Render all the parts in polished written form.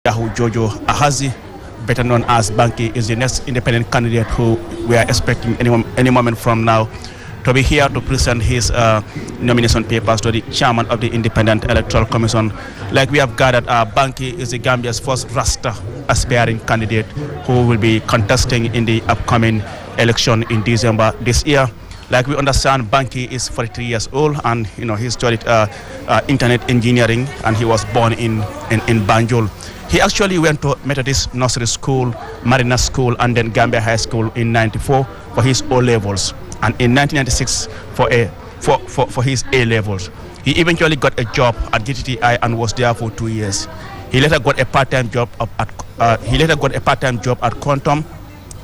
Yahu Jojo Ahazi, better known as Banky, is the next independent candidate who we are expecting any moment from now to be here to present his nomination papers to the chairman of the Independent Electoral Commission. Like we have gathered, Banky is the Gambia's first Rasta aspiring candidate who will be contesting in the upcoming election in December this year. Like we understand, Banky is 43 years old, and he studied internet engineering, and he was born in Banjul. He actually went to Methodist Nursery School, Marina School, and then Gambia High School in '94 for his O levels, and in 1996 for his A levels. He eventually got a job at GTTI and was there for 2 years. He later got a part-time job at Quantum,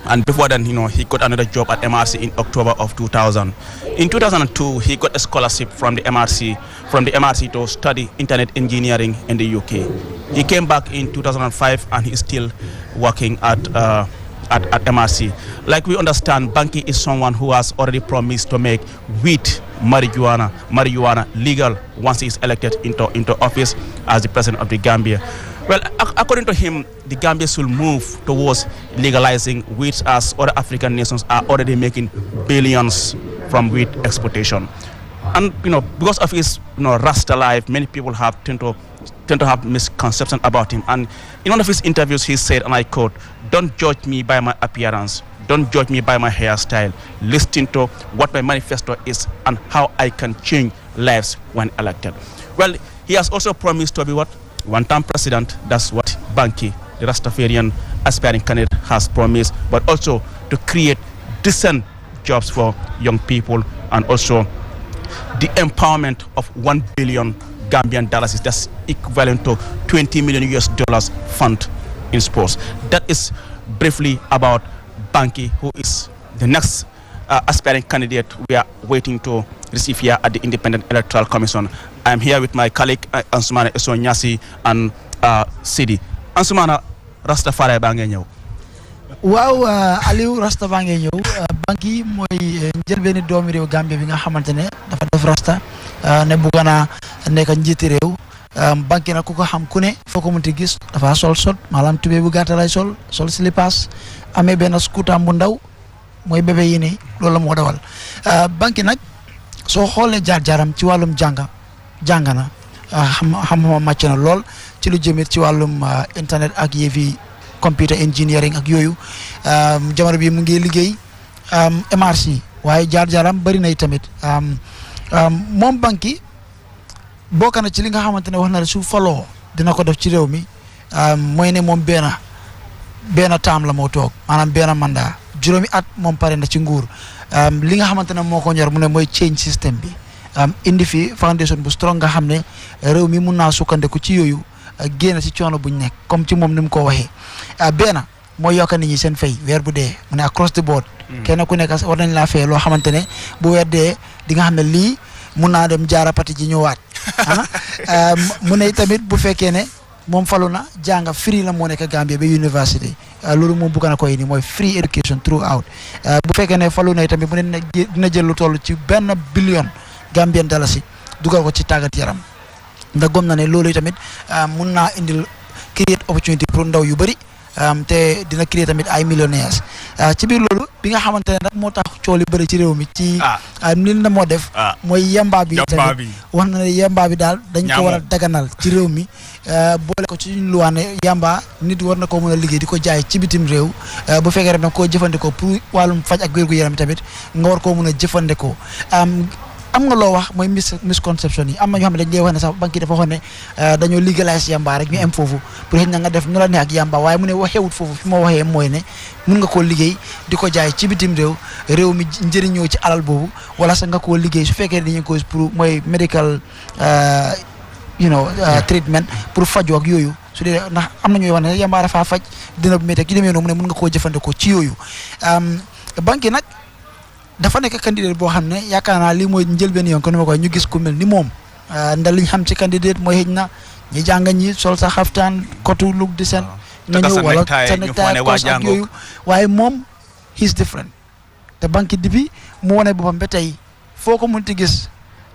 and before then, he got another job at MRC in October of 2000. In 2002, he got a scholarship from the MRC to study internet engineering in the UK. He came back in 2005, and he's still working at MRC. Like we understand, Banky is someone who has already promised to make weed, marijuana legal once he is elected into office as the president of the Gambia. Well, according to him, the Gambia should move towards legalizing weed, as other African nations are already making billions from weed exportation. And because of his Rasta life, many people tend to have misconceptions about him. And in one of his interviews, he said, and I quote, "Don't judge me by my appearance. Don't judge me by my hairstyle. Listen to what my manifesto is and how I can change lives when elected." Well, he has also promised to be one-term president. That's what Banky, the Rastafarian aspiring candidate, has promised, but also to create decent jobs for young people, and also the empowerment of 1 billion Gambian dollars. That's equivalent to $20 million fund in sports. That is briefly about Banky, who is the next aspiring candidate we are waiting to receive here at the Independent Electoral Commission. I am here with my colleague Ansumana Esonyasi and Sidi. Ansumana, Rastafari baa ngi ñëw. Waaw Aliou Rasta baa ngi ñëw. Banky mooy njëlbeeni doomi réew Gambie bi nga xamante ne dafa def Rasta ne bëgg na nekk njiiti réew. Banky nag ku ko xam ku ne foo ko mënti gis dafa sol maanaam tubéy bu gàtt lay sol slippers, amee benn scooter bu ndaw mooy bébé yi nii loolu la moo dawal. Banky nag soo xoolee jaar-jaaram ci wàllum jàng na xam-xam màcc na lool ci lu jëmit ci wàllum internet ak yëfi computer engineering ak yooyu. Jamono bi mu ngi liggéey MRC, waaye jaar-jaaram bari na tamit. Moom Banky bokk na ci li nga xamante ne wax na su faloo dina ko def ci réew mi, mooy ne moom benn taam la moo toog, maanaam benn mandat juróomi at moom pare na ci nguur. li nga xamante ne moo ko ñor mu ne mooy change système bi, indi fi foundation bu strong nga xam ne réew mi mun naa sukkandiku ci yooyu génn ci coono buñ nekk, comme ci moom ni mu ko waxee. benn mooy yokk nit ñi seen fay weer bu dee, mu ne across the board kenn ku nekk war nañ laa fay loo xamante ne bu weer dee di nga xam ne lii mun naa dem jaara pati ji ñëwaat. mu ne tamit bu fekkee ne moom falu na jàng free la moo nekk Gambia ba université, loolu moom bëgg na koy ni mooy free education throughout. bu fekkee ne falu na tamit mu ne dina jël lu toll ci $1 billion Gambian dalasi dugal ko ci tàggat yaram, ndax gom na ne loolu tamit mun naa indil create opportunity pour ndaw yu bëri, te dina créer tamit ay millionnaires. ci biir loolu bi nga xamante ne nag moo tax cool yu bëri ci réew mi ci ni na moo def mooy yamba bi tamit wax na ne yamba bi daal dañ ko war a daganal ci réew mi, boole ko ci ñu luwaane yamba nit war na koo mën a liggéey di ko jaay ci bitim réew. bu fekkee rek nag koo jëfandikoo pour wàllum faj ak wér-gu-yaram tamit nga war koo mën a jëfandikoo. am nga loo wax mooy misconception yi, am na ñoo xam ne dañ lay wax ne sax Banky dafa waxoon ne dañoo légalise yamba rek ñu am foofu pour xëy na nga def nu la neex ak yamba, waaye mu ne waxeewut foofu fi ma waxee mooy ne mun nga koo liggéey di ko jaay ci bitim réew mi njëriñoo ci alal boobu, wala sax nga koo liggéey su fekkee dañu ko pour mooy medical treatment pour faju ak yooyu. su dee ndax am na ñooy wax ne yamba dafa faj dina bu métti ak yu demee noonu mu ne mun nga koo jëfandikoo ci yooyu. Banky nag dafa nekk candidat boo xam ne yaakaar naa lii mooy njëlbeen yoon ko ni ma koy ñu gis ku mel ni moom. ndax li ñu xam ci candidat mooy xëj na ñi jàng ñi sol sa xaftaan kotu look di seen nga ñëw wala sa necktie kos ak yooyu, waaye moom he's different. te Banky dibi mu wane boppam ba tey foo ko mënti gis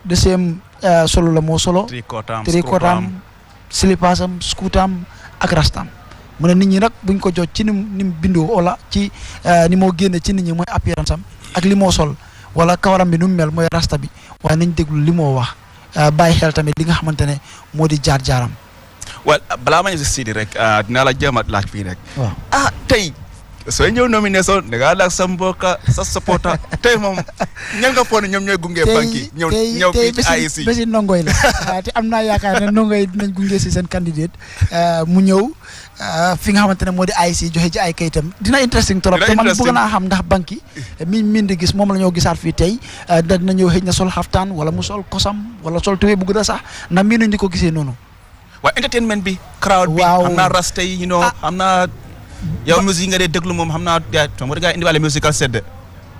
de same solo la moo solo trikotam slippasam scootam ak rastam. mu ne nit ñi nag buñ ko jox ci nim bindoo wala ci ni moo génne ci nit ñi mooy appearance am ak li moo sol wala kawaram bi nu mu mel mooy rasta bi waaye nañ déglu li moo wax bàyyi xel tamit li nga xamante ne moo di jaar-jaaram. well balaa ma ñu si Sidi rek dinaa la jéem a laaj fii rek. waaw tey soo ñëw nomination da ngaa laaj sa mbokk sa supporter tey moom ñan nga foog ne ñoom ñooy gunge banque yi. ñëw fii ci AIC tey bési ndongoy la te am naa yaakaar ne ndongoy dinañ gunge si seen candidate mu ñëw fi nga xamante ne moo di AIC joxe ci ay kayitam dina interesting trop. te man bëgg naa xam ndax banque yi mi di gis moom la ñoo gisaat fii tey dina ñëw xëy na sol xaftaan wala mu sol kosam wala sol tubéy bu gudda sax ndax mii nañ di ko gisee noonu. waaw entertainment bi. crowd bi xam naa rasta yi xam naa. yow musique nga dee déglu moom xam naa moo da ngaa indiwaale musical sedd.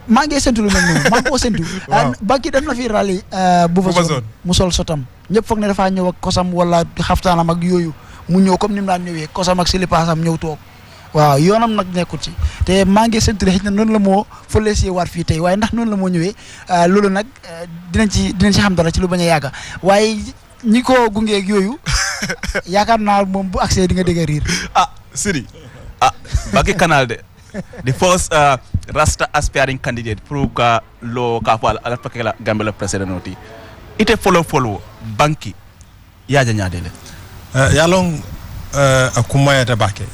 maa ngi séntu lu mel noonu maa ngi koo séntu. banque dem na fi rally bu fa zone mu sol sotam ñëpp foog ne dafaa ñëw ak kosam wala xaftaanam ak yooyu mu ñëw comme ni mu daan ñëwee kosam ak silipaasam ñëw toog waaw yoonam nag nekkul ci te maa ngi séntu xëy na noonu la moo fële si waat fii tey waaye ndax noonu la moo ñëwee loolu nag dinañ ci xam dara ci lu bañ a yàgga waaye ñi ko gungeeg yooyu yaakaar naa moom bu accès di nga dégg riir. Sidi Baki Canal de the first Rasta aspiring candidate pour ka lo ka fala ala pakela Gambia president oti ite follow banki yaja nyaade le yalong akumaya tabake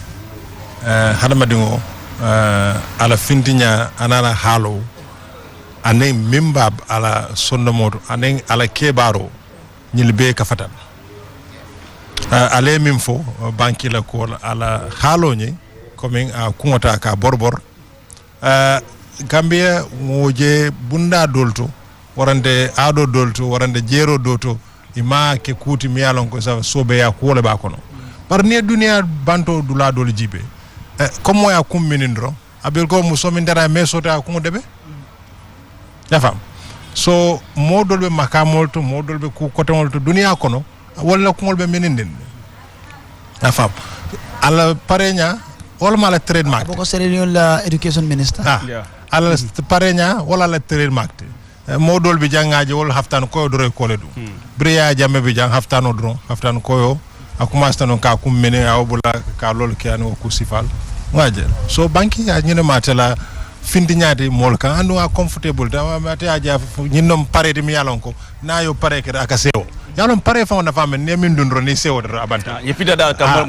hadamadingo ala fintinya anana halo ane mimbab ala sondomoto ane ala kebaro nyilbe kafatan ale mimfo banki la ko ala halo nyi coming kungota ka borbor Gambia moje bunda dolto warande ado dolto warande jero doto ima ke kuti miyalon ko sa sobe ya ko le ba kono par ne dunia banto dula dol jibe comme ya kum minindro abel ko musomi ndara mesota ko debe ya fam so modol be makamol to modol be ku kotomol to dunia kono wala ko be mininden ya fam ala parenya wala mala trademark boko serenion la education minister ala parenya wala la trademark modol bi jangaje wala haftan ko do rekole du briya jamme bi jang haftano dron haftan ko yo akuma stano ka kum mene awbula ka lol kiano ku sifal waje so banki ya nyine matela findi nyaade mol kan andu comfortable da mate aja nyinom pare de mi yalon ko na yo pare ke aka sewo yalon pare fa na femme ne min dundro ni sewo do abanta yepida dal kam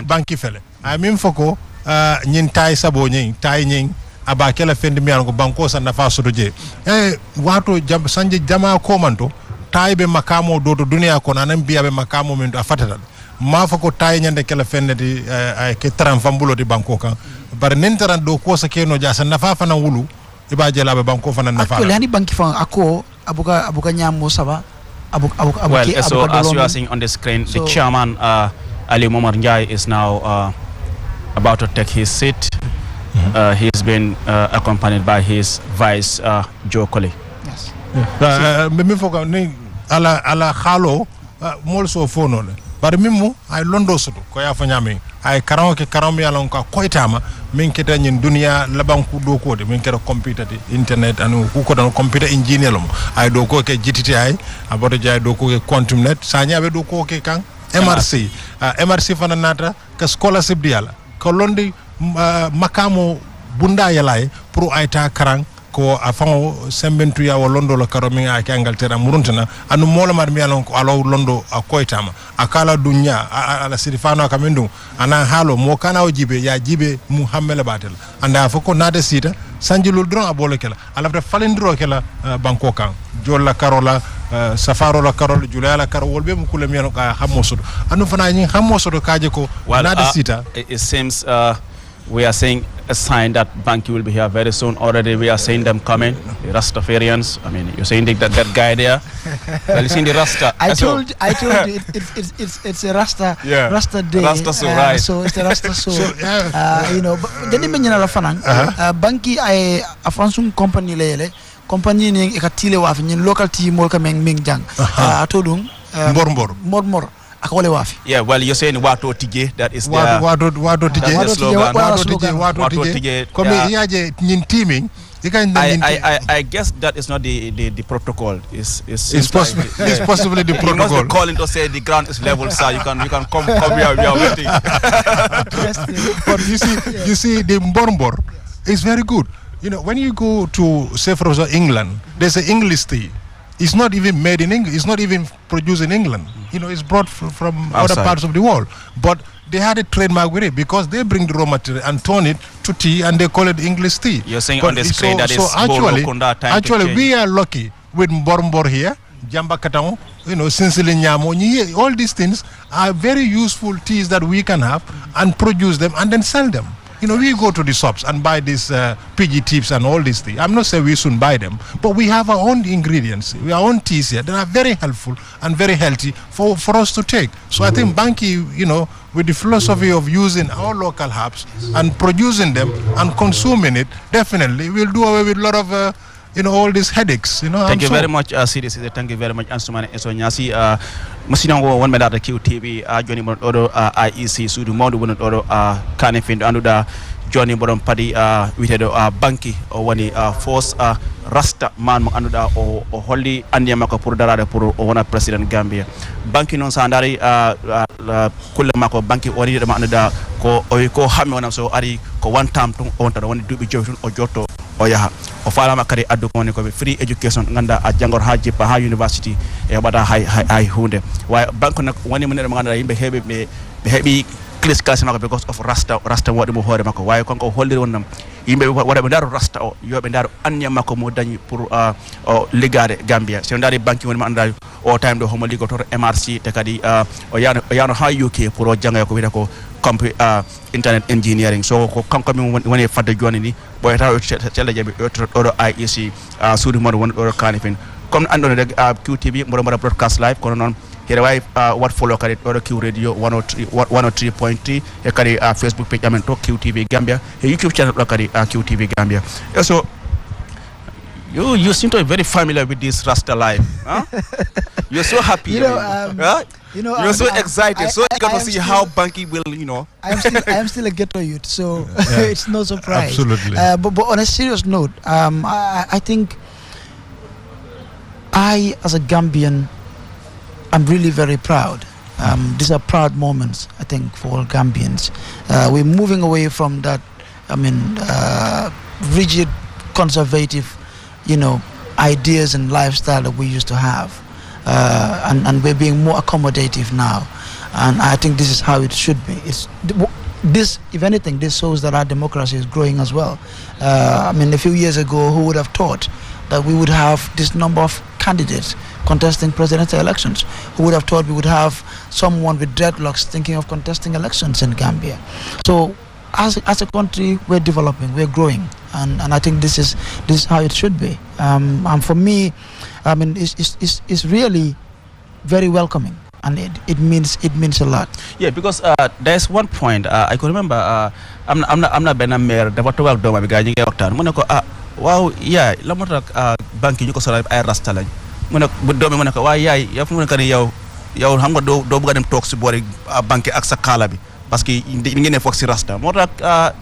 banki fele ay min foko nyin tay sabo nyin tay nyin aba kala fendi mi yalon ko banko san na fa soto je wato sanje jama ko manto taybe makamo do duniya ko nanan biyabe makamo min do afatata ma fa ko tay nyande kala fennedi ay ke tram fambulo di banko kan bar nentaran do ko sa keno ja san nafa fana wulu iba jela be banko fana nafa ko hani banki fa ako abuka nyamo saba well so as you are seeing on the screen the chairman Ali Momar Njai is now about to take his seat. He's been accompanied by his vice Joe Colley. Yes. Me foka ni ala khalo mol so fono le bar mimu ay londo soto ko ya fanyami ay karam ya lon ka koitama min keta nyin dunia laban ku do ko de min keta computer de internet anu ku ko don computer engineer lom ay do ko ke jititi ay abodo jay do ko ke quantum net sanya be do ko ke kan MRC MRC fana nata ka scholarship diala ko londi makamo bunda yalay pour ay ta karang ko afan sembentu ya londo la karomi ak Angleterre muruntana anu mola mar mi alon ko alo londo akoytama akala dunya ala sirifano akamindu ana halo mo kana o jibe ya jibe mu hammela batel anda foko nade sita sanjilul dron abolo kala ala fa falindro kala banko kan jolla karola safaro la karol julala karol wolbe mu kula mi ka hamosodo anu fana nyi hamosodo kaje ko nade sita it seems we are saying a sign that Banky will be here very soon. Already we are seeing them coming, the Rastafarians. I mean, you're saying that guy there. Well, you seeing the Rasta. I told you it's a Rasta Rasta day. Rasta so right. So it's a Rasta so. You know, then the menina la fanang. Banky ay afansung company lele. Company ni ekatile wa fin local team mo ka meng jang. Atodung. Mor. Yeah, well, you're saying Wato Tije, that is Wato Tije. Wato Tije. Comme yaje nyin teaming I guess that is not the protocol. It's possibly the protocol. You must be calling to say the ground is level, sir. You can come here. We are waiting. But you see, the Mborbor is very good. You know, when you go to, say, for example, England, there's an English tea. It's not even made in England. It's not even produced in England. You know, it's brought from other parts of the world. But they had a trademark with it because they bring the raw material and turn it to tea, and they call it English tea. You're saying on the screen that is actually we are lucky with Mborbor here, Jamba Katao, you know, Sinsili Nyamo. All these things are very useful teas that we can have and produce them and then sell them. You know, we go to the shops and buy these PG tips and all these things. I'm not saying we shouldn't buy them, but we have our own ingredients, our own teas here that are very helpful and very healthy for us to take. So I think Banki, you know, with the philosophy of using our local herbs and producing them and consuming it, definitely will do away with a lot of you know, all these headaches, you know. Thank you very much, CDC. Thank you very much, Ansumane Esonyasi. Masino one minute QTV, Johnny Monodo, IEC, Sudu Modu Monodo, Kanifin, Anuda, Johnny Bodom Paddy, with Banki, or one force Rasta man Anuda, or Holy Andia Makapurda, or one President Gambia. Banki non Sandari, Kulamako, Banki, or Anuda, ko Hamon, so Ari, ko one time to one to be Joshua or Joto. Oya ofala makari adukone ko free education nganda a jangor haji pa ha university e bada hay hunde wa banko nak woni mun nganda yimbe hebe be hebi class class mako because of rasta wodi mo hore mako way konko holliri wonnam yimbe wada be daru rasta o yobe daru anya mako mo dañi pour ligade Gambia so ndari banki woni anda o time do homo ligotor MRC te kadi o yano ha UK pour o jangay ko wiita ko internet engineering so ko kanko mi woni fadde joni ni boy taw tele jabi do IEC suudi mo won do kanifin comme andone de QTV mo broadcast live kono non here way what follow kadi do Q radio 103.3 e kadi Facebook page amen to QTV Gambia e YouTube channel do kadi QTV Gambia so you seem to be very familiar with this Rasta life, huh? You're so happy, you know, you're so excited, so eager to see how Banki will, you know. I am still a ghetto youth, so it's no surprise. Absolutely. But on a serious note, I think I, as a Gambian, I'm really very proud. These are proud moments, I think, for all Gambians. We're moving away from that, rigid, conservative, ideas and lifestyle that we used to have, and we're being more accommodative now, and I think this is how it should be. This, if anything, this shows that our democracy is growing as well. A few years ago, who would have thought that we would have this number of candidates contesting presidential elections? Who would have thought we would have someone with dreadlocks thinking of contesting elections in Gambia? So, as a country, we're developing, we're growing, and I think this is how it should be. And for me, it's really very welcoming, and it means a lot. Yeah, because there's one point I could remember. I'm not been a mayor. The what work doma biga nyinge waktan. Monako wow yeah lamota banki ñu ko sala ay rasta lañ. Monako bu domi monako wa yaay ya fu monako ne yow xam nga do bëgg dem tok ci bori banki ak sa kala bi. Parce que ngeen ne fox ci rasta moo tax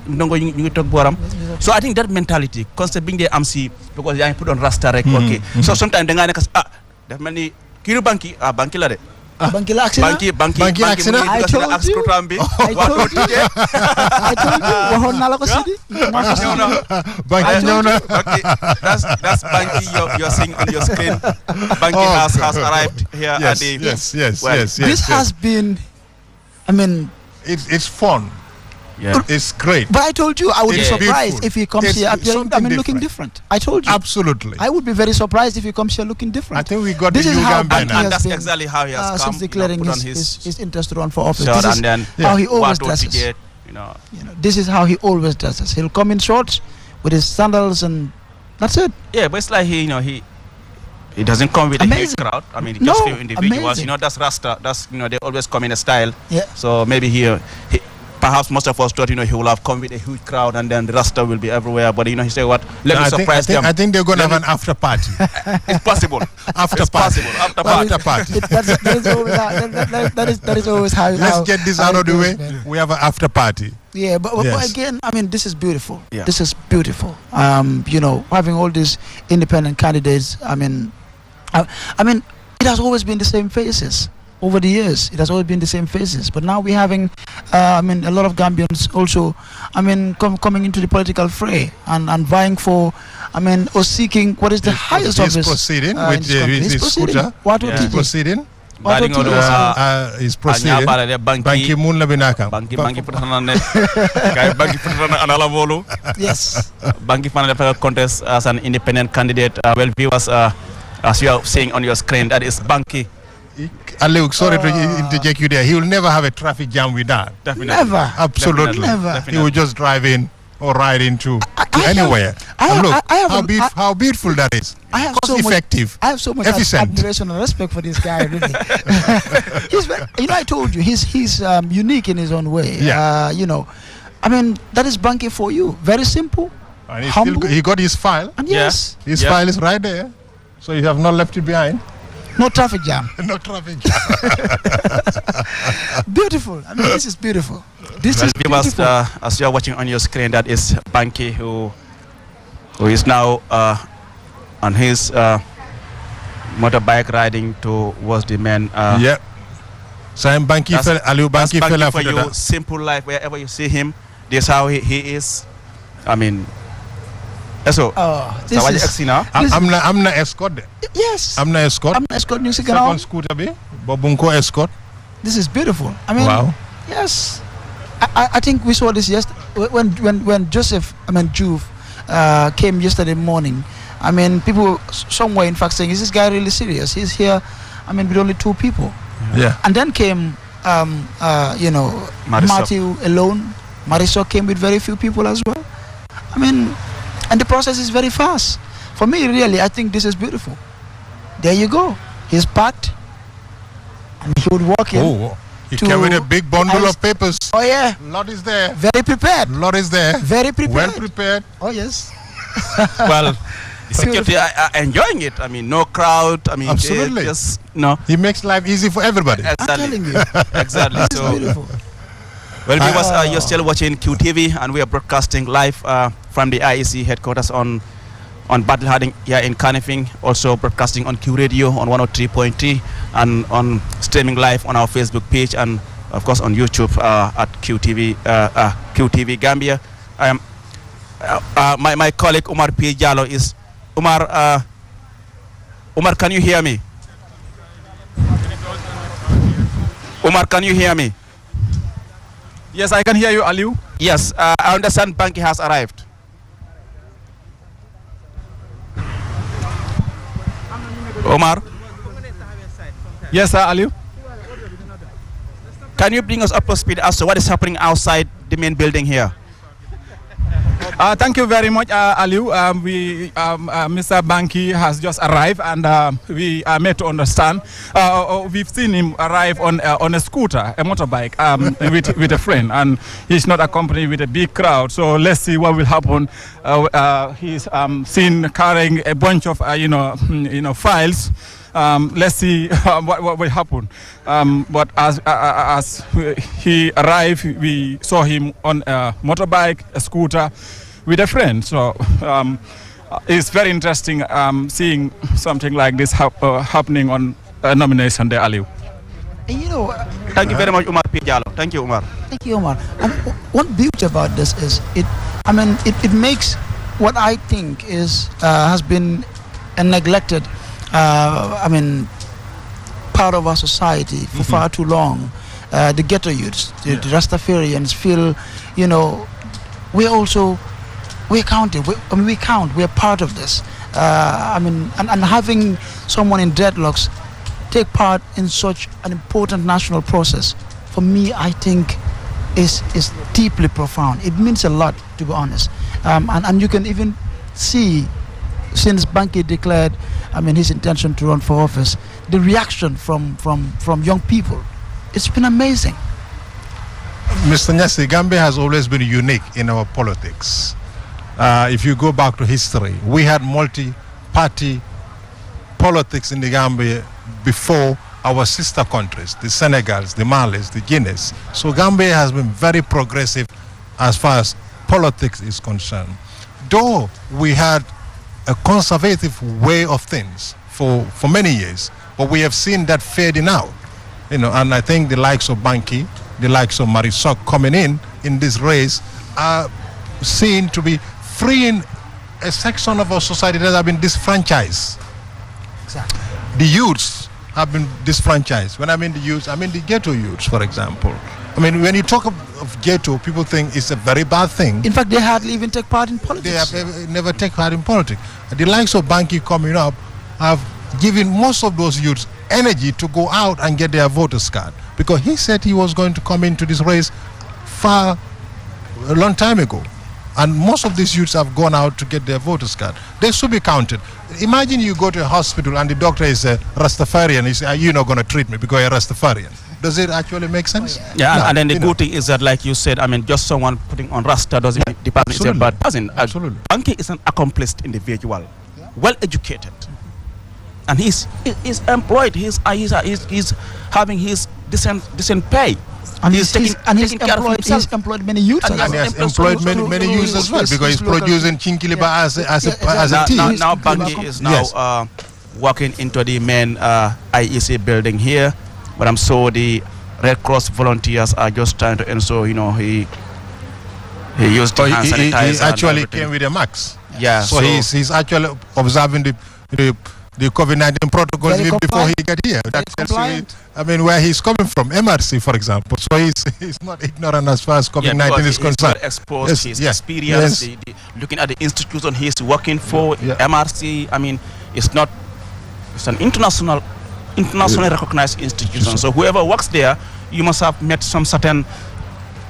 ndongo ñu ngi toog booram so I think that mentality concept bi ngeen am si because yaa ngi put on rasta rek ok so sometimes da ngaa nekk daf mel ni kii banki banki la de banki la accident banki accident I told you waxoon naa la ko Sidi banki ñëw na that's banki you're seeing on your screen banki has arrived here at the yes this has been it's fun. Yeah. It's great. But I told you I would be surprised beautiful. if he comes here looking different. I told you. Absolutely. I would be very surprised if he comes here looking different. I think we got this the is new how Gambia now. And that's exactly how he has come. Since declaring his interest to run for office. Sure, this is how he always dresses. This is how he always dresses. He'll come in shorts with his sandals and that's it. Yeah, but it's like he doesn't come with a huge crowd. Just few individuals. Amazing. That's Rasta. That's they always come in a style. Yeah. So maybe he perhaps most of us thought he will have come with a huge crowd and then the Rasta will be everywhere. But he said what? Let me surprise them. I think they're going to have an after party. It's possible. After party. That is always how. Let's get this out of the way. Man. We have an after party. Yeah, but Yes. again, I mean, this is beautiful. Yeah. This is beautiful. You know, having all these independent candidates. I mean, it has always been the same faces over the years. It has always been the same faces. But now we're having, a lot of Gambians also, coming into the political fray and vying for, or seeking what is the highest He's office. proceeding in with this country. his proceeding. scooter. What would Yeah. he He's do? proceeding. Baring What odo would He's proceeding. Banki mun la binaka. banki putana ne kay banki putana anala bolu Yes. banki fana defa contest as an independent candidate. Well, viewers, as you are seeing on your screen, that is banki. Aliu, sorry to interject you there. He will never have a traffic jam with that. Definitely. Never. Absolutely. Never. He will just drive in or ride into I anywhere. have- And look I have how beautiful that is. I have Cost so much. effective. I have so much efficient. admiration and respect for this guy. Really, I told you, he's unique in his own way. Yeah. That is banking for you. Very simple. And Humble. he got his file. And Yeah. yes, His Yeah. file is right there. So you have not left it behind. no traffic jam. No traffic jam. Beautiful. I mean, this is beautiful. This Well, is viewers, beautiful. as you are watching on your screen, that is Banki, who is now on his motorbike riding towards the main. Yeah. So I'm Banki That's- fella, Aliu That's Banki Banki fella for for you. that. Simple life, wherever you see him, this is how he is. I mean, so. This So is, I'm na escort. yes. I'm na escort. I'm escort music Second around. scooter be. Bobunko escort. This is beautiful. I mean, Wow. yes. I think we saw this yesterday when Juve came yesterday morning. I mean, people somewhere in fact saying, is this guy really serious? He's here, with only two people. Yeah. And then came, Marisol. Matthew alone. Marisol came with very few people as well. And the process is very fast. For me, really, I think this is beautiful. There you go. He's packed, and he would walk in. Oh, he to came with a big bundle ice- of papers. Oh yeah, Lot is there. very prepared. Lot is there. Very prepared. Well prepared. Oh yes. Well, the security are enjoying it. No crowd. They Absolutely. just He makes life easy for everybody. I'm exactly. telling you, Exactly. this is So, beautiful. well, viewers, you're still watching QTV, and we are broadcasting live from the IEC headquarters on Battle Harding here in Canifing. Also broadcasting on Q Radio on 103.3 and on streaming live on our Facebook page and of course on YouTube at QTV Gambia. My colleague Umar P. Jallo is Umar. Umar, can you hear me? Umar, can you hear me? Yes, I can hear you, Aliu. Yes, I understand Banki has arrived. Omar, Yes, sir, Aliu. can you bring us up to speed as to what is happening outside the main building here? Thank you very much, Aliu. Mr. Banki has just arrived, and we are made to understand. We've seen him arrive on a scooter, a motorbike, with a friend, and he's not accompanied with a big crowd. So let's see what will happen. He's seen carrying a bunch of files. Let's see what will happen. But as he arrived, we saw him on a motorbike, a scooter, with a friend. So it's very interesting seeing something like this happening on a nomination day, Aliu. And Thank you very much, Umar P. Jallo. Thank you, Umar. thank you, Omar. And one beauty about this is it makes what I think has been a neglected part of our society for far too long. The ghetto youths, the Rastafarians feel, we're counted. We count. We're part of this. And having someone in dreadlocks take part in such an important national process, for me, I think is deeply profound. It means a lot, to be honest. And you can even see, since Banki declared, his intention to run for office, the reaction from young people, it's been amazing. Mr. Nyasi, Gambia has always been unique in our politics. If you go back to history, we had multi-party politics in the Gambia before our sister countries, the Senegals, the Malis, the Guineas. So Gambia has been very progressive as far as politics is concerned. Though we had a conservative way of things for many years, but we have seen that fading out. And I think the likes of Banki, the likes of Marisol coming in this race are seen to be freeing a section of our society that have been disfranchised. Exactly. The youths have been disfranchised. When I mean the youths, I mean the ghetto youths, for example. I mean, when you talk of ghetto, people think it's a very bad thing. In fact, they hardly even take part in politics. They have never take part in politics. The likes of Banki coming up have given most of those youths energy to go out and get their voters card, because he said he was going to come into this race a long time ago. And most of these youths have gone out to get their voters card. They should be counted. Imagine you go to a hospital and the doctor is a Rastafarian. He says, you're not going to treat me because you're a Rastafarian. Does it actually make sense? Yeah, No, and then the good thing is that, like you said, I mean, just someone putting on Rasta doesn't mean the person is a bad person. Absolutely. Banki is an accomplished individual, well educated, and he's employed. He's having his decent pay. And he's taking care of himself. He's employed many youths. And And he has employed many youths as well, because he's producing Chinkiliba as a team. Now Banki is now walking into the main IEC building here, but I'm sure the Red Cross volunteers are just trying to ensure, he used the hand sanitizer. He actually came with a mask. Yeah. So he's actually observing the COVID-19 protocols Very even before he compliant. got here. That tells you, compliant. I mean, where he's coming from, MRC, for example. So he's not ignorant as far as COVID-19 is concerned. Exposed Yes, his yeah. experience, Yes. looking at the institution he's working for, Yeah. MRC. I mean, it's an internationally recognized institution. So whoever works there, you must have met some certain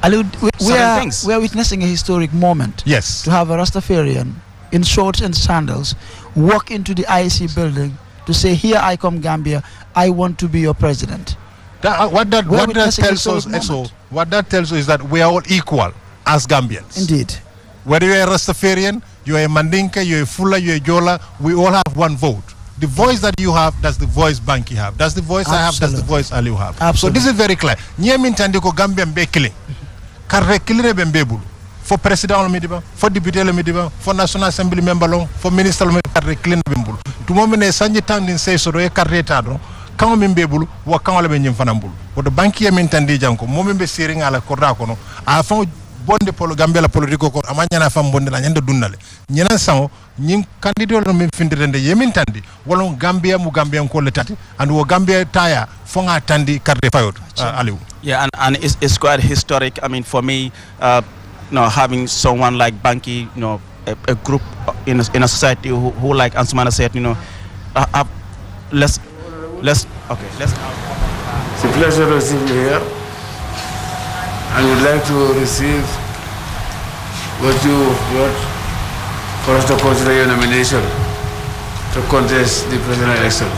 things. We are witnessing a historic moment. Yes. To have a Rastafarian in shorts and sandals walk into the IEC building to say, "Here I come, Gambia. I want to be your president." What that witnessing a tells us, historic moment. what that tells us is that we are all equal as Gambians. Indeed. Whether you're a Rastafarian, you're a Mandinka, you're a Fula, you're a Jola, we all have one vote. The voice that you have, that's the voice Banki have. That's the voice I have, that's the voice Aliu have. Absolutely. So this is very clear. Nyemintandi ko Gambia mbe killing. Karre killing be mbebulu. For president lo midiba, for deputy lo midiba, for national assembly member lo, for minister lo karre killing be mbulu. Tumomene sanji tandin say so do e karre tadro. Kama mbebulu wa kama le nyim fanambulu. Wodo Banki yemintandi janko momembe siring ala korda kono. A fa bonde polo Gambia la politiko ko amanya na fam bonde la nyanda dunnale nyina sango nyin candidat no min findirende yemin tandi wolon Gambia mu Gambia ko le tati and wo Gambia taya fonga tandi carte fayot Aliou. Yeah, and it's quite historic. I mean, for me, having someone like Banki, a group in a society who like Ansumana said, let's. It's a pleasure to receive you here, and we'd like to receive what you brought for us to consider your nomination to contest the presidential election.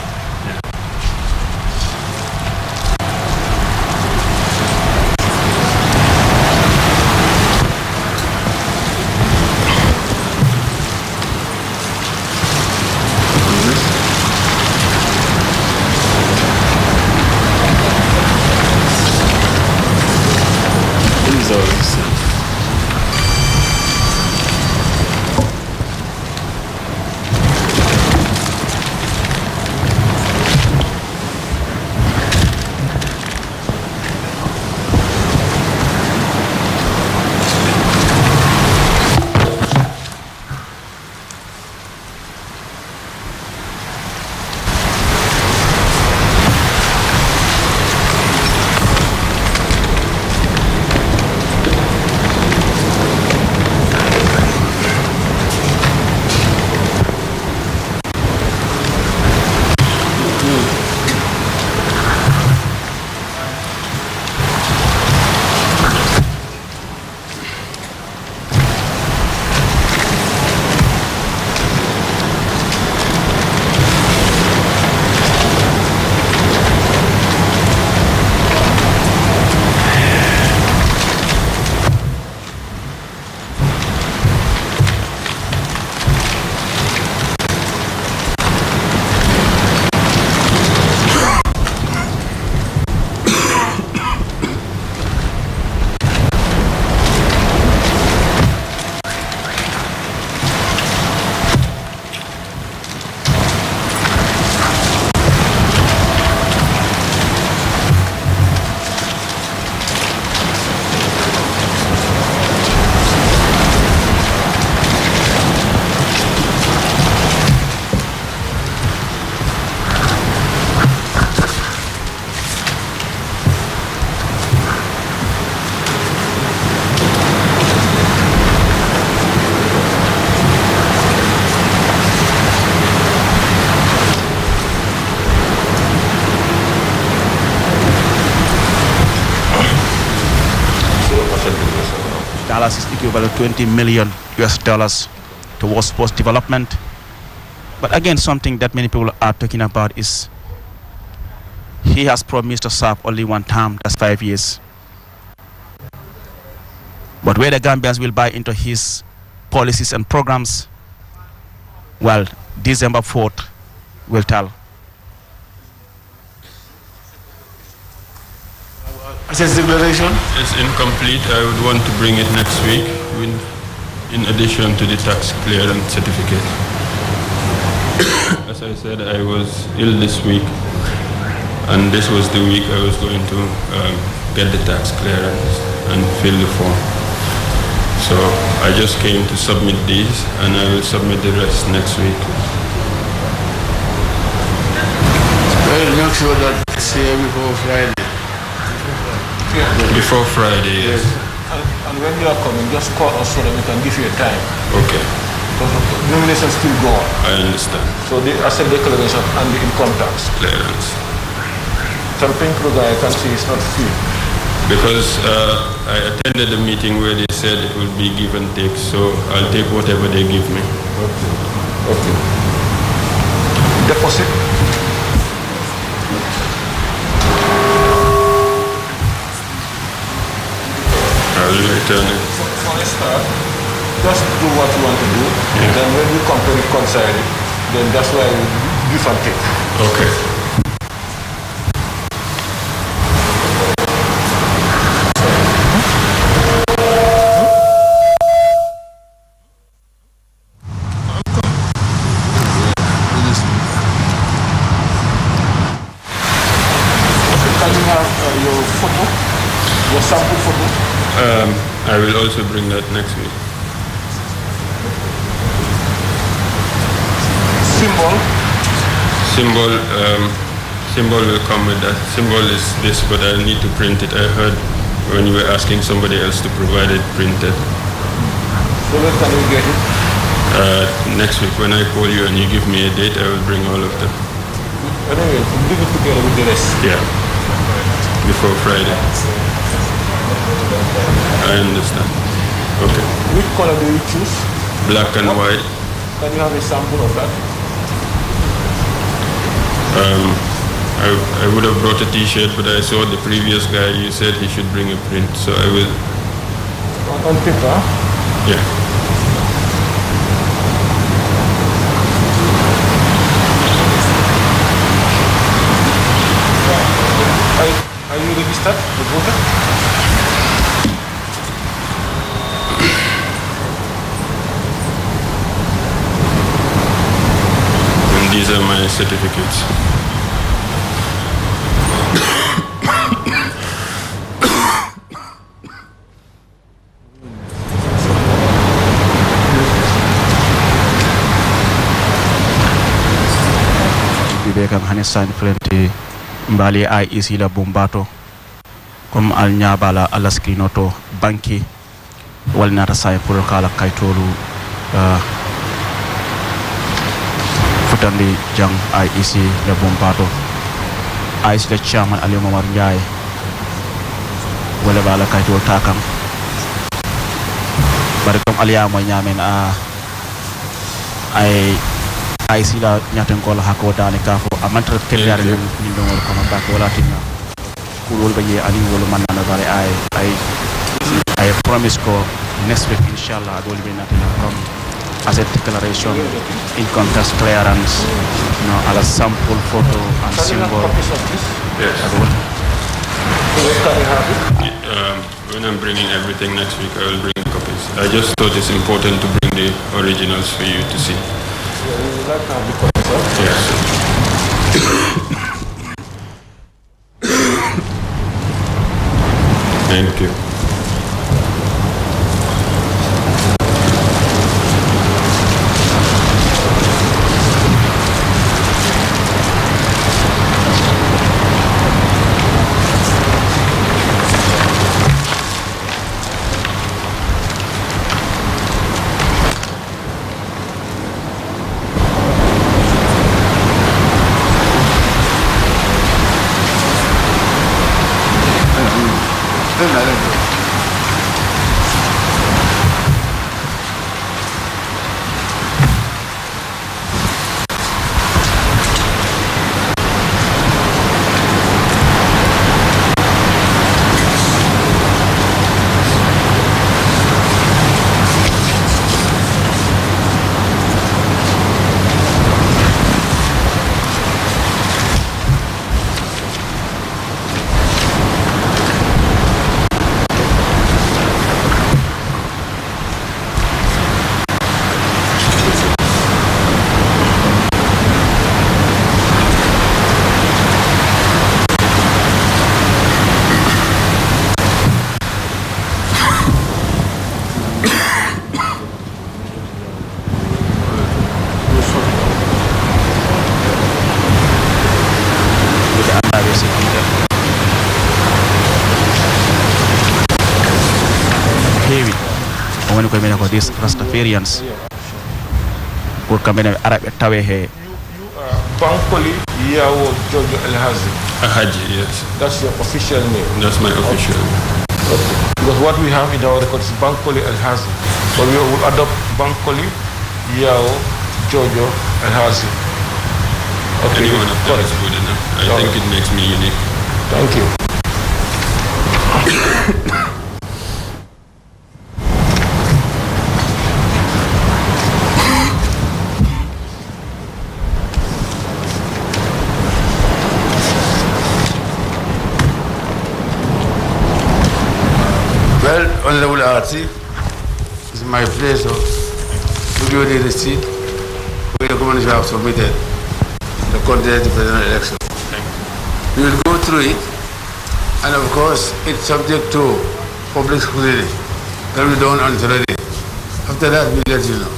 Dollars is equivalent to 20 million US dollars towards sports development. But again, something that many people are talking about is he has promised to serve only one term, that's 5 years. But whether Gambians will buy into his policies and programs, well, December 4th will tell. Assess declaration? It's incomplete. I would want to bring it next week in addition to the tax clearance certificate. As I said, I was ill this week, and this was the week I was going to get the tax clearance and fill the form. So I just came to submit these, and I will submit the rest next week. Well, make sure that it's here before Friday. Before Friday, yes. And when you are coming, just call us so that we can give you a time. Okay, Because the nomination still go on. I understand. So the asset declaration and the income tax. Clearance. Something I can see is not free. Because I attended a meeting where they said it will be give and take, so I'll take whatever they give me. Okay. Deposit. I will return it. For a start, just do what you want to do. And then when we come to reconcile it, then that's why we give and take. Okay. Can you have your photo, your sample photo? I will also bring that next week. Symbol. Symbol will come with that. Symbol is this, but I need to print it. I heard when you were asking somebody else to provide it printed. So when can we get it? Next week, when I call you and you give me a date, I will bring all of them. Anyway, leave it together with the rest. Yeah. Before Friday. I understand. Okay. Which color do you choose? Black and white. Can you have a sample of that? I would have brought a t-shirt, but I saw the previous guy, you said he should bring a print, so I will. On paper? Yeah. Are you registered, the voter? And these are my certificates. Bibe kam hani sani plenty mbali ay isi la bombato comme al nyabala ala screenoto banki wal nata say pour kala kaytolu futandi jang ay isi la bombato ay isi la chairman Ali Momar Ndiaye wala bala kaytol takam bari comme aliya mo nyamen ay sila nyaten ko la hako dani ka fo amantra kellare ni do ko ma ko wala tinna kulol baye ali wala man na bare ay promise ko next week inshallah adol be natina comme asset declaration income tax clearance ala sample photo and symbol. Yes. So where can we have it? When I'm bringing everything next week, I will bring copies. I just thought it's important to bring the originals for you to see. We would like to have the copies. Yes. Thank you. Then I don't know. heavy. When you come in these Rastafarians, would come in Arab Tawe he. Bankoli Yao Jojo El Hazi. Haji, yes. That's your official name. That's my official name. Okay. Because what we have in our records is Bankoli El Hazi. But we will adopt Bankoli Yao Jojo El Hazi. Okay. Any one of that is good enough. I think it makes me unique. Thank you. Well, Honorable RT, it's my pleasure to give you the receipt where the communities have submitted the contest of the presidential election. We will go through it, and of course, it's subject to public scrutiny. That will be done on Saturday. After that, we'll let you know.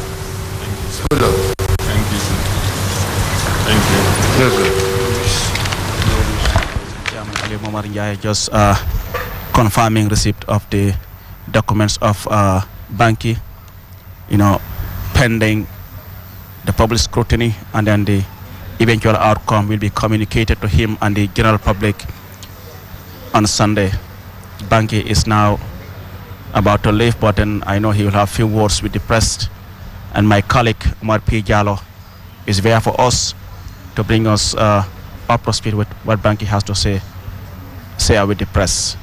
Good luck. Thank you, sir. Thank you. Welcome. Chairman Ali Momar Njie just confirming receipt of the documents of Banki, pending the public scrutiny, and then the eventual outcome will be communicated to him and the general public on Sunday. Banki is now about to leave, but then I know he will have few words with the press, and my colleague Umar P. Jallo is there for us to bring us up to speed with what Banki has to say with the press.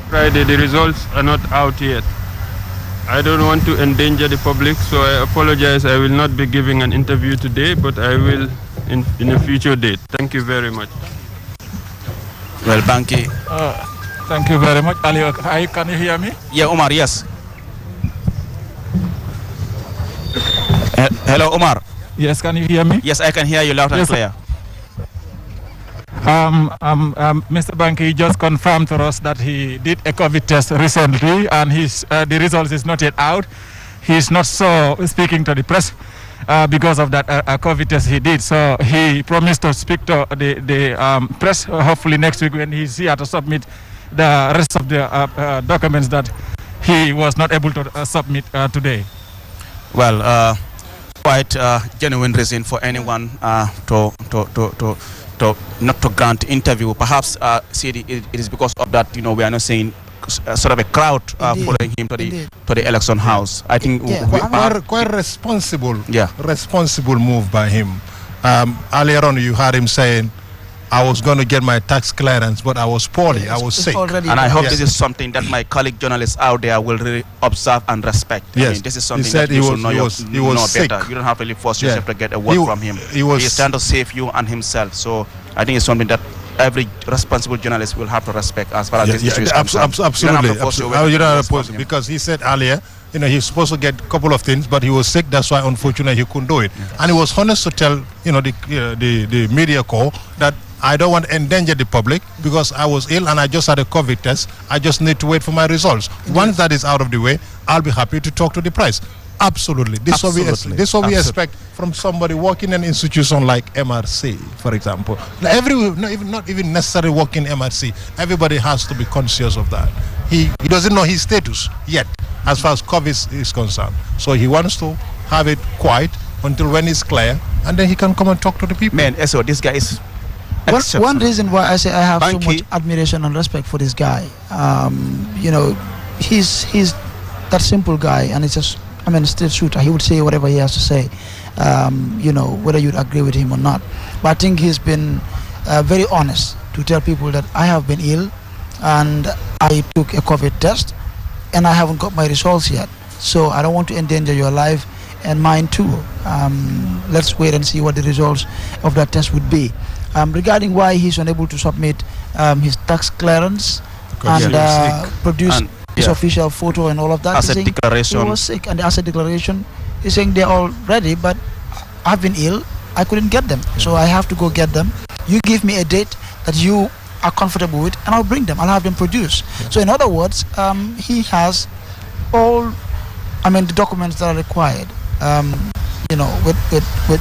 Friday, the results are not out yet. I don't want to endanger the public, so I apologize. I will not be giving an interview today, but I will in a future date. Thank you very much. Well, Banki. Thank you very much. Ali, can you hear me? Yeah, Omar, yes. Hello, Omar. Yes, can you hear me? Yes, I can hear you loud and clear. Mr. Banki just confirmed to us that he did a COVID test recently, and the results is not yet out. He's not so speaking to the press because of that COVID test he did. So he promised to speak to the press hopefully next week when he's here to submit the rest of the documents that he was not able to submit today. Well, quite genuine reason for anyone to not to grant interview. Perhaps it is because of that. We are not saying sort of a crowd following him to the election house. I think quite responsible. Yeah. Responsible move by him. Earlier on, you heard him saying, "I was going to get my tax clearance, but I was poorly. I was sick." And I hope this is something that my colleague journalists out there will really observe and respect. Yes. I mean, this is something he said that you should he was sick. better. You don't have to really force yourself to get a word from him. He is trying to save you and himself. So I think it's something that every responsible journalist will have to respect as far as this issue is concerned. Absolutely. You don't have to force because he said earlier, he's supposed to get a couple of things, but he was sick. That's why, unfortunately, he couldn't do it. Yes. And he was honest to tell, the media corps that I don't want to endanger the public because I was ill and I just had a COVID test. I just need to wait for my results. Indeed. Once that is out of the way, I'll be happy to talk to the press. Absolutely. This is what we expect from somebody working in an institution like MRC, for example. Not even necessarily working MRC. Everybody has to be conscious of that. He doesn't know his status yet as far as COVID is concerned. So he wants to have it quiet until when it's clear, and then he can come and talk to the people. Man, so this guy is one reason why I say I have so much admiration and respect for this guy. He's that simple guy, and it's just, straight shooter. He would say whatever he has to say, whether you'd agree with him or not. But I think he's been very honest to tell people that I have been ill and I took a COVID test and I haven't got my results yet. So I don't want to endanger your life and mine too. Let's wait and see what the results of that test would be. Regarding why he's unable to submit his tax clearance and produce his official photo and all of that. Asset declaration. He was sick, and the asset declaration, he's saying they're all ready, but I've been ill, I couldn't get them. So I have to go get them. You give me a date that you are comfortable with, and I'll bring them, I'll have them produced. So in other words, he has all, the documents that are required,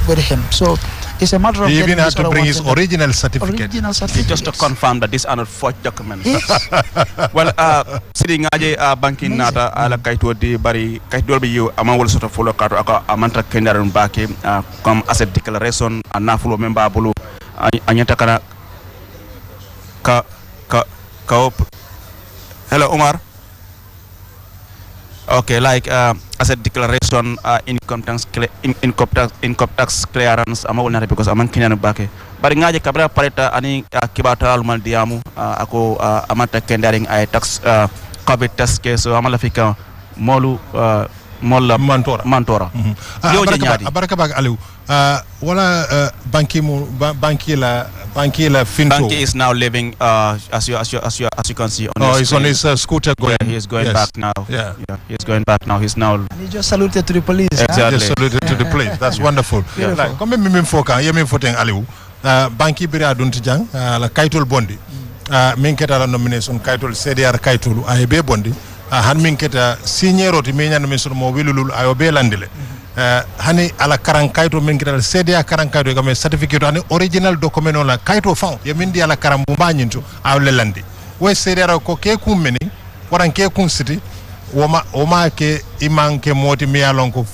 with him. So It's a matter of he even getting had this to other bring one his tender. original certificate. Original certificate. Just to confirm that these are not forged documents. Yes. Well, sidi ngaje banking nata ala kaito di bari kaito be you amawol sort of follow kato aka amanta kendaron bake comme asset declaration anafulo memba bulu anyata kana ka hello Omar. Okay, like asset declaration, income tax clearance, amawol nata because aman kenyan bake. Bari ngaje kabra pareta ani kibata almal diamu ako amanta kendaring ay tax COVID test case amala fika molu molla mantora baraka bag Aliou wala banki la finto. Banki is now living as you can see on he's on his scooter going. Yeah, he's going back now. Yeah, he's going back now. He's now. He just saluted to the police. Exactly. Just saluted to the police. That's wonderful. Like comme mimi foka yemi foten Aliou banki bira dunti jang la kaytol bondi min keta la nomination kaytol CDR kaytol ay be bondi han min keta signero ti meñan min so mo wilulul ayo be landile hani ala karan kayto min keta CDR karan kayto game certificate ani original document on la kayto fon ye min di ala karam bu mañinto aw le landi we CDR ko ke kum meni waran ke kum siti woma ke iman ke moti mi alon ko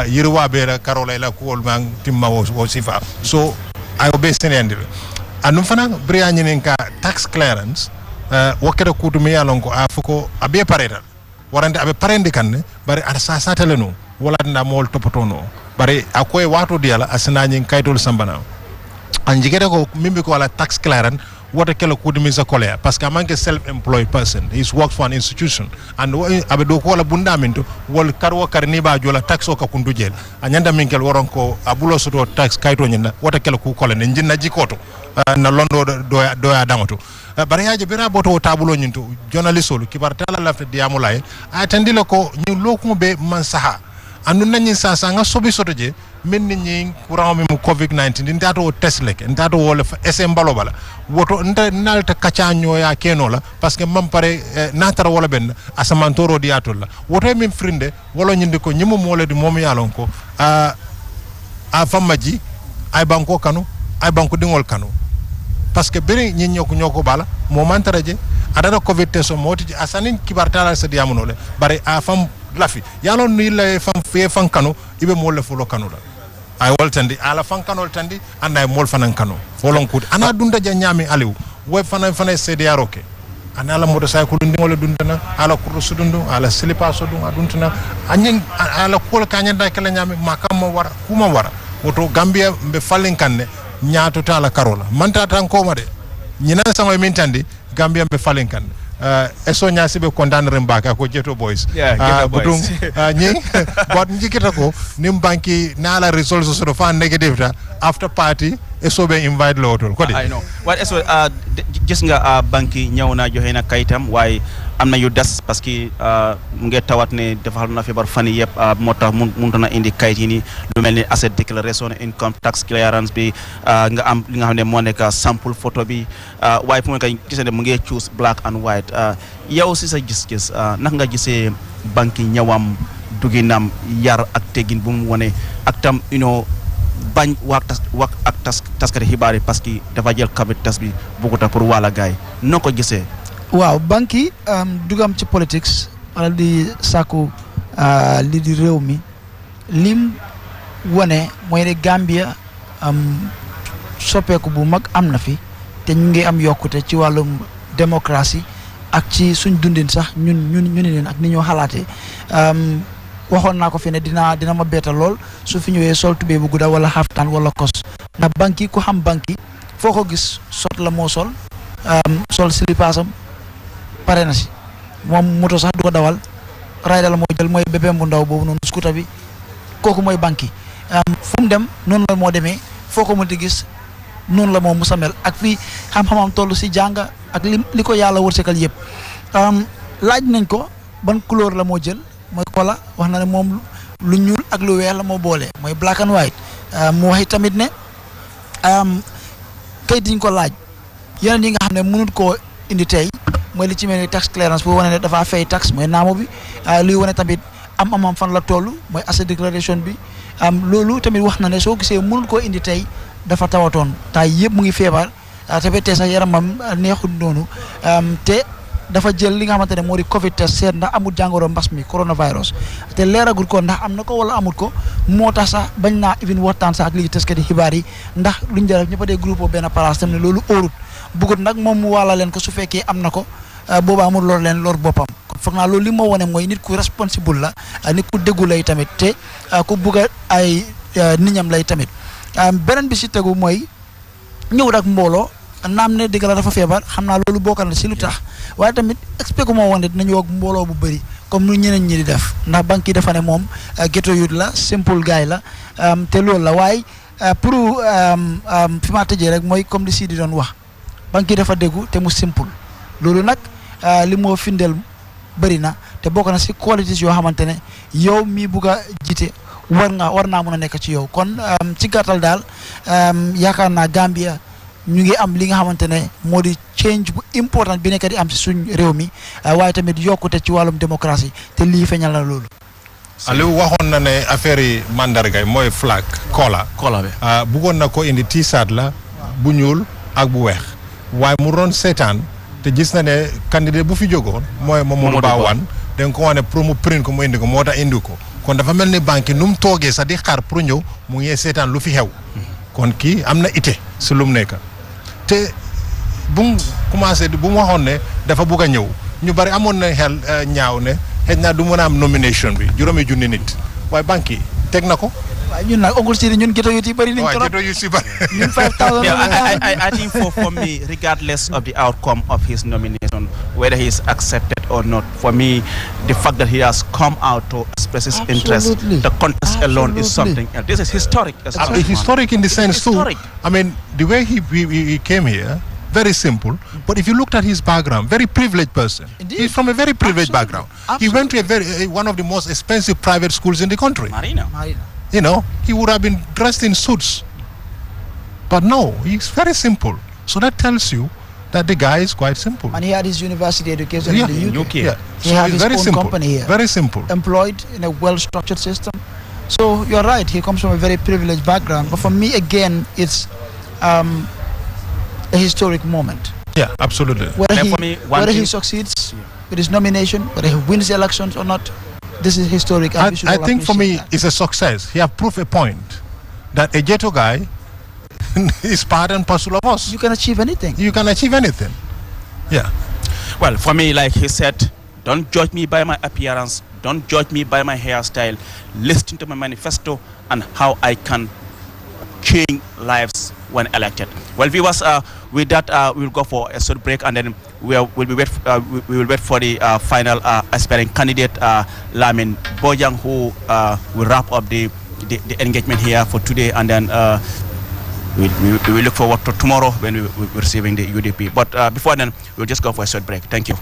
yirwa be la karola la ko man timma wo sifa so ayo be senendire anum fana briani nenka tax clearance wakere kutu mi alon ko afuko abe pareta warande abe parende kanne bari ada sa satale no wala na mol topotono bari akoy wato diala asnani kaytol sambana anjigere ko mimbi ko wala tax clearance wata kelo kutu mi za kolea parce que manke self employed person he works for an institution and abe do ko wala bundaminto wol karwo karni ba jola tax o ka kundu jel anyanda minkel woron ko abulo soto tax kayto nyina wata kelo ku kole ne jinna jikoto na londo do ya dangoto bari haje bira boto tabulo nyinto journalist olu kibartala lafte diamulay atandile ko ñu lokumo be man saha andu nanyi sasa nga sobi soto je men ni courant mi mu covid-19 ndato test leke ndato wala SM balo bala woto nalta kacanyo ya keno la parce que mam pare natara wala ben asamantoro diato la woto min frinde wala nyinde ko nyimu mole di mom yalon ko a famaji ay banko kanu ay banko dingol kanu parce que beri ñi ñoko bala mo mantara je adana covid test so moti asanin kibartala sa diamunole bare a fam lafi yalon ni la fam fe fan kanu ibe mo le fulo kanu la ay woltandi ala fan kanol tandi anda mol fanan kanu folon kut ana dunda ja nyami Aliou we fanan CDR okay ana la motorcycle ndingol dundana ala kursu dundu ala slipa so dum aduntana anyen ala kol kanyanda kala nyami makam wara kuma wara woto Gambia mbe fallen kanne nyaato tala karola manta tan ko made nyina sama min tandi Gambia mbe fallen kanne eso nyasi be condamner mbaka ko jeto boys budung nying bot njikita ko nim banki nala results so fa negative ta after party eso be invite lotol ko di I know what eso gis nga banki ñew na joxe na kayitam way amna yu des parce que nge tawat ne defal na febar fani yep motax muntuna indi kayit yi ni lu melni asset declaration income tax clearance bi nga am li nga xamne mo nek sample photo bi way fu nga gisene mu ngi choose black and white yow ci sa gis-gis nak nga gisee banki ñewam duginam yar ak tegin bu mu wone ak tam bañ wax ak taskati xibaar yi parce que dafa jël kabit tas bi bukuta pour wala gaay noo ko gisee waaw banki dugam ci politics wala di sàkku li di réew mi lim wone mooy ne Gambia soppeeku bu mag am na fi te ñu ngi am yokkute ci wàllum démocratie ak ci suñ dundin sax ñun leen ak ni ñoo xalaatee waxoon naa ko fi ne dina ma betta lool su fi ñëwee sol tubéy bu gudda wala xaftaan wala kos ndax banki ku xam banki foo ko gis sot la moo sol silipaasam pare na si moom moto sax du ko dawal rayda la moo jël mooy bébé bu ndaw boobu noonu scooter bi kooku mooy banki fu mu dem noonu la moo demee foo ko mënti gis noonu la moo musa mel ak fii xam-xamam toll si jàng ak li ko yàlla wërsëgal yëpp laaj nañ ko ban couleur la moo jël mooy kola wax na ne moom lu ñuul ak lu weex la moo boole mooy black and white mu waxi tamit ne kayit yi ñu ko laaj yeneen yi nga xam ne mënut koo indi tey mooy li ci mel ni tax clearance bu wane ne dafa fay tax mooy naamo bi luy wane tamit am fan la toll mooy asset declaration bi loolu tamit wax na ne soo gisee mënul koo indi tey dafa tawatoon tay yëpp mu ngi feebar te ba tey sax yaramam neexul noonu te dafa jël li nga xamante ne moo di Covid test seet ndax amul jàngoro mbas mi coronavirus te leeragul ko ndax am na ko wala amul ko moo tax sax bañ naa even waxtaan sax ak lii teskati xibaar yi ndax luñ def ñëpp a dee groupe benn place tam ne loolu óorut bëggut nag moom mu wàlla leen ko su fekkee am na ko boobaa amul lor leen lor boppam kon foog naa loolu li moo wane mooy nit ku responsible la nit ku déggu lay tamit te ku bugg ay niñam lay tamit beneen bi si tegu mooy ñëw rek mbooloo naam ne dëgg la dafa feebar xam naa loolu bokk na si lu tax waaye tamit expect moo woon ne dinañu wog mbooloo bu bëri comme nu ñeneen ñi di def ndax banque yi dafa ne moom ghetto youth la simple guy la te loolu la waaye pour fi ma tëjee rek mooy comme li si di doon wax banque yi dafa déggu te mu simple loolu nag li moo findeel bëri na te bokk na si qualities yoo xamante ne yow mii bugg a jiite war naa mën a nekk ci yow kon ci gàttal daal yaakaar naa Gambia ñu ngi am li nga xamante ne moo di change bu important bi nekk di am si suñ réew mi waaye tamit yokkute ci wàllum démocratie te lii feeñal na loolu. Aliou waxoon na ne affaire yi mandarga mooy flag kola bi bëggoon na ko indi t-shirt la bu ñuul ak bu weex waaye mu doon seetaan te gis na ne candidat bu fi jógoon mooy Mamadou Ba wan da nga ko wax ne pour mu print ko mu indi ko moo tax indi ko kon dafa mel ni banque nu mu toogee sax di xaar pour ñëw mu ngi seetaan lu fi xew kon kii am na ite si lu mu nekk te bu mu commencé bu mu waxoon ne dafa bugg a ñëw ñu bari amoon na xel ñaaw ne xëy na du mën a am nomination bi juróomi junni nit waaye banque yi teg na ko. waaye ñun nag oncle Sidi ñun ghetto youth yi bëri nañ trop. waaw ghetto youth yi bëri. ñun 5,000. I think for me, regardless of the outcome of his nomination, whether he is accepted or not, for me, the fact that he has come out to express his interest, the contest alone is something else. This is historic. Historic in the sense too. I mean, the way he came here, very simple. But if you looked at his background, very privileged person. Indeed. He's from a very privileged background. Absolutely. He went to one of the most expensive private schools in the country. Marina. You know, he would have been dressed in suits. But no, he's very simple. So that tells you that the guy is quite simple. And he had his university education Yeah. in the UK. Yeah. He So had it's his very own simple. company here. Very simple. Employed in a well-structured system. So you're right, he comes from a very privileged background. But for me, again, it's a historic moment. Yeah, absolutely. Whether he succeeds with his nomination, whether he wins the elections or not, this is historic. And we should I all think for me, appreciate that. it's a success. He has proved a point that a ghetto guy is part and parcel of us. You can achieve anything. You can achieve anything. Yeah. Well, for me, like he said, don't judge me by my appearance. Don't judge me by my hairstyle. Listen to my manifesto and how I can change lives when elected. Well, viewers, with that, we'll go for a short break, and then we will wait for the final aspiring candidate, Lamin Bojang, who will wrap up the engagement here for today, and then we look forward to tomorrow when we're receiving the UDP. But before then, we'll just go for a short break. Thank you.